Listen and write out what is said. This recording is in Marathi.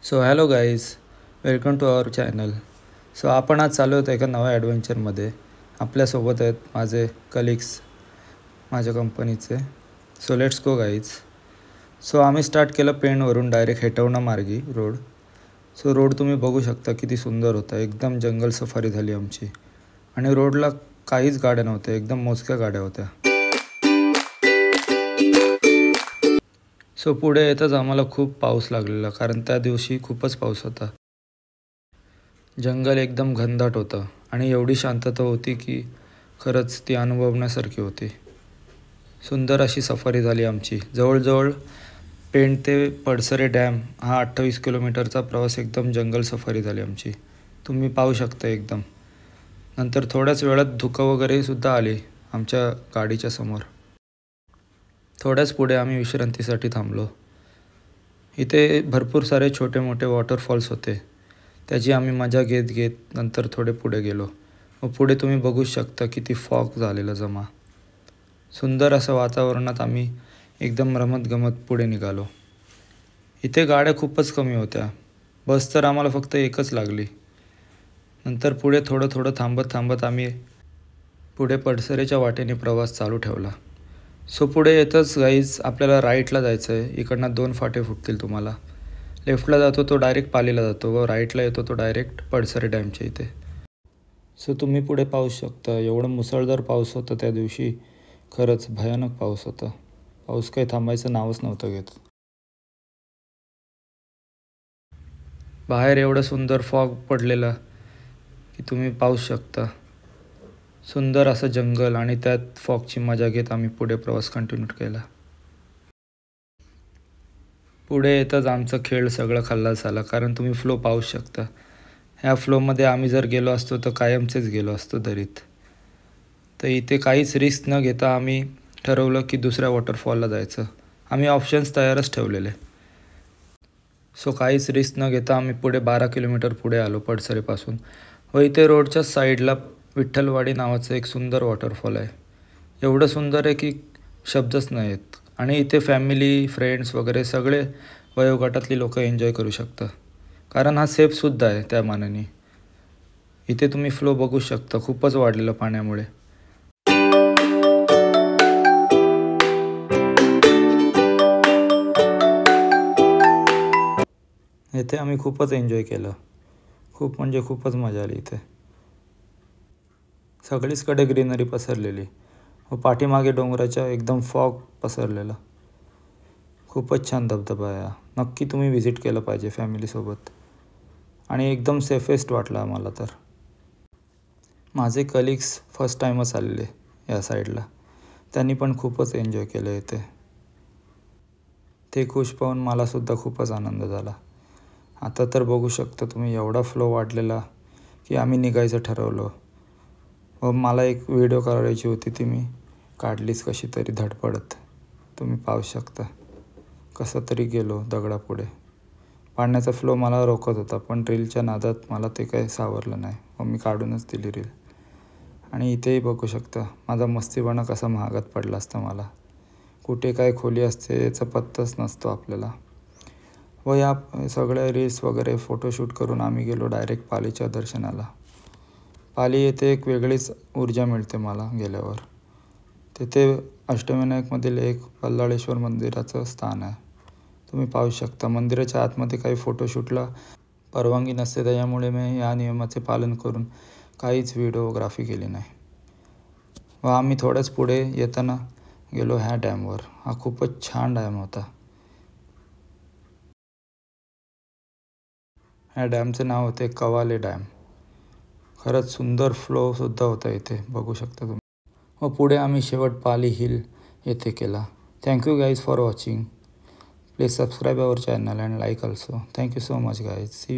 So hello guys, welcome to our channel. So आपण आज चालू होतो एका नव्या ॲडव्हेंचरमध्ये. आपल्यासोबत आहेत माझे कलिग्स माझ्या कंपनीचे. So let's go guys. So आम्ही स्टार्ट केलं पेणवरून डायरेक्ट हेटवणा मार्गी रोड. सो रोड तुम्ही बघू शकता किती सुंदर होता. एकदम जंगल सफारी झाली आमची. आणि रोडला काहीच गाड्या नव्हत्या, एकदम मोजक्या गाड्या होत्या. सो पुढे येतच आम्हाला खूप पाऊस लागलेला, कारण त्या दिवशी खूपच पाऊस होता. जंगल एकदम घनदाट होतं आणि एवढी शांतता होती की खरंच ती अनुभवण्यासारखी होती. सुंदर अशी सफारी झाली आमची. जवळजवळ पेण ते पडसरे डॅम हा 28 किलोमीटरचा प्रवास एकदम जंगल सफारी झाली आमची. तुम्ही पाहू शकता एकदम. नंतर थोड्याच वेळात धुकं वगैरेसुद्धा आली आमच्या गाडीच्या समोर. थोड्याच पुढे आम्ही विश्रांतीसाठी थांबलो. इथे भरपूर सारे छोटे मोठे वॉटरफॉल्स होते. त्याची आम्ही मजा घेत घेत नंतर थोडे पुढे गेलो. व पुढे तुम्ही बघू शकता किती फॉग झालेला जमा. सुंदर असं वातावरणात आम्ही एकदम रमत-गमत पुढे निघालो. इथे गाड्या खूपच कमी होत्या. बस तर आम्हाला फक्त एकच लागली. नंतर पुढे थोडं थोडं थांबत थांबत आम्ही पुढे पडसरेच्या वाटेने प्रवास चालू ठेवला. सो पुढे येतच गाईज आपल्याला राईटला जायचं आहे. इकडनं 2 फाटे फुटतील तुम्हाला. लेफ्टला जातो तो डायरेक्ट पालीला जातो व राईटला येतो तो डायरेक्ट पडसरे डॅमच्या इथे. सो तुम्ही पुढे पाहू शकता एवढं मुसळधार पाऊस होता त्या दिवशी. खरंच भयानक पाऊस होता. पाऊस काही थांबायचं नावच नव्हतं घेत. बाहेर एवढं सुंदर फॉग पडलेला की तुम्ही पाहू शकता. सुंदर असं जंगल आणि त्यात फॉगची मजा घेत आम्ही पुढे प्रवास कंटिन्यू केला. पुढे येतच आमचा खेळ सगळा खल्लास झाला, कारण तुम्ही फ्लो पाहू शकता. ह्या फ्लोमध्ये आम्ही जर गेलो असतो तर कायमचेच गेलो असतो दरीत. तर इथे काहीच रिस्क न घेता आम्ही ठरवलं की दुसऱ्या वॉटरफॉलला जायचं. आम्ही ऑप्शन्स तयारच ठेवलेले. सो काहीच रिस्क न घेता आम्ही पुढे 12 किलोमीटर पुढे आलो पडसरेपासून. व इथे रोडच्या साईडला विठ्ठलवाडी नावाचं एक सुंदर वॉटरफॉल आहे. एवढं सुंदर आहे की शब्दच नाही आहेत. आणि इथे फॅमिली, फ्रेंड्स वगैरे सगळे वयोगटातली लोकं एन्जॉय करू शकतात, कारण हा सेफसुद्धा आहे त्या मानाने. इथे तुम्ही फ्लो बघू शकता, खूपच वाढलेलं पाण्यामुळे. इथे आम्ही खूपच एन्जॉय केलं. खूप म्हणजे खूपच मजा आली इथे. सगळीचकडे ग्रीनरी पसरलेली व पाठीमागे डोंगराच्या एकदम फॉग पसरलेला. खूपच छान धबधबा आहे. नक्की तुम्ही व्हिजिट केलं पाहिजे फॅमिलीसोबत. आणि एकदम सेफेस्ट वाटलं आम्हाला तर. माझे कलिग्स फर्स्ट टाईमच आलेले या साईडला. त्यांनी पण खूपच एन्जॉय केलं इथे. ते खुश पाहून मलासुद्धा खूपच आनंद झाला. आता तर बघू शकता तुम्ही एवढा फ्लो वाढलेला की आम्ही निघायचं ठरवलं. व मला एक व्हिडिओ करायची होती, ती मी काढलीच कशी तरी धडपडत. तुम्ही पाहू शकता कसं तरी गेलो दगडापुढे. पाण्याचा फ्लो मला रोखत होता, पण रीलच्या नादात मला ते काही सावरलं नाही व मी काढूनच दिली रील. आणि इथेही बघू शकता माझा मस्तीपणा कसा महागात पडला असता मला. कुठे काय खोली असते याचा पत्ताच नसतो आपल्याला. व या सगळ्या रील्स वगैरे फोटोशूट करून आम्ही गेलो डायरेक्ट पालीच्या दर्शनाला. पाली येथे एक वेगळीच ऊर्जा मिळते मला गेल्यावर. तिथे अष्टविनायकमधील एक पल्लाळेश्वर मंदिराचं स्थान आहे. तुम्ही पाहू शकता. मंदिराच्या आतमध्ये काही फोटोशूटला परवानगी नसते, त्याच्यामुळे मी या नियमाचे पालन करून काहीच व्हिडिओग्राफी केली नाही. व आम्ही थोड्याच पुढे येताना गेलो ह्या डॅमवर. हा खूपच छान डॅम होता. ह्या डॅमचे नाव होते कवाले डॅम. खरंच सुंदर फ्लोसुद्धा होता इथे, बघू शकता तुम्ही. व पुढे आम्ही शेवट पाली हिल येथे केला. Thank you guys for watching. Please subscribe our channel and like also. Thank you so much guys. See you.